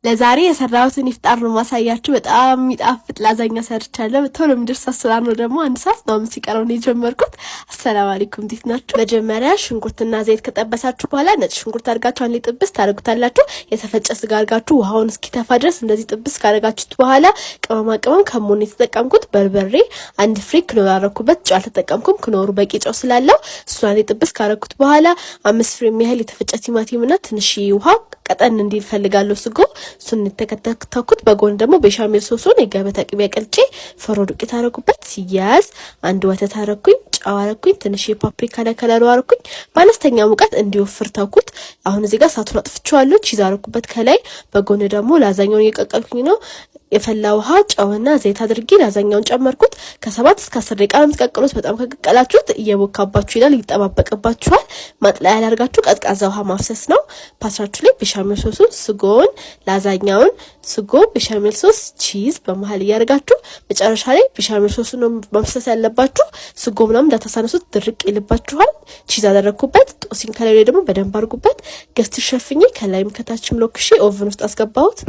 ለዛሬ የሰራሁትን ኢፍጣር ነው ማሳያችሁ። በጣም የሚጣፍጥ ላዛኛ ሰርቻለሁ። ቶሎ ምድርስ አሰራር ነው ደግሞ አንድ ሰዓት ነው ሲቀረው ነው የጀመርኩት። አሰላሙ አለይኩም እንዴት ናችሁ? መጀመሪያ ሽንኩርትና ዘይት ከጠበሳችሁ በኋላ ነጭ ሽንኩርት አድርጋችሁ አንዴ ጥብስ ታደርጉታላችሁ። የተፈጨ ስጋ አድርጋችሁ ውሃውን እስኪተፋ ድረስ እንደዚህ ጥብስ ካደረጋችሁት በኋላ ቅመማ ቅመም ከሞን የተጠቀምኩት በርበሬ አንድ ፍሬ ክኖር አደረኩበት። ጨው አልተጠቀምኩም፣ ክኖሩ በቂ ጨው ስላለው እሱን አንዴ ጥብስ ካደረኩት በኋላ 5 ፍሬ የሚያህል የተፈጨ ቲማቲምና ትንሽ ውሃ ቀጠን እንዲል ፈልጋለሁ ስጎ እሱን ተከተኩት። በጎን ደግሞ ቤሻሜል ሶሱን የገበታ ቅቤ ቀልጬ ፍሮ ዱቄት አደረኩበት። ሲያዝ አንድ ወተት አደረኩኝ፣ ጨው አደረኩኝ፣ ትንሽ የፓፕሪካ ለከለሩ አደረኩኝ። በአነስተኛ ሙቀት እንዲወፍር ተኩት። አሁን እዚህ ጋር ሳቱን አጥፍቼዋለሁ። ቺዝ አደረኩበት ከላይ። በጎን ደግሞ ላዛኛውን እየቀቀልኩኝ ነው። የፈላ ውሃ ጨውና ዘይት አድርጌ ላዛኛውን ጨመርኩት። ከ7 እስከ 10 ደቂቃ ነው የምትቀቅሉት። በጣም ከቀቀላችሁት እየቦካባችሁ ይላል፣ ይጠባበቅባችኋል። ማጥለያ ያላርጋችሁ ቀዝቃዛ ውሃ ማፍሰስ ነው። ፓትራችሁ ላይ ቤሻሜል ሶሱን፣ ስጎን፣ ላዛኛውን፣ ስጎ፣ ቤሻሜል ሶስ፣ ቺዝ በመሃል እያደረጋችሁ መጨረሻ ላይ ቤሻሜል ሶሱን ነው ማፍሰስ ያለባችሁ። ስጎ ምናምን እንዳታሳነሱት ድርቅ ይልባችኋል። ቺዝ አደረኩበት። ጦሲን ከላይ ደግሞ በደንብ አድርጉበት። ገስት ሸፍኜ ከላይም ከታችም ሎክሼ ኦቨን ውስጥ አስገባሁት።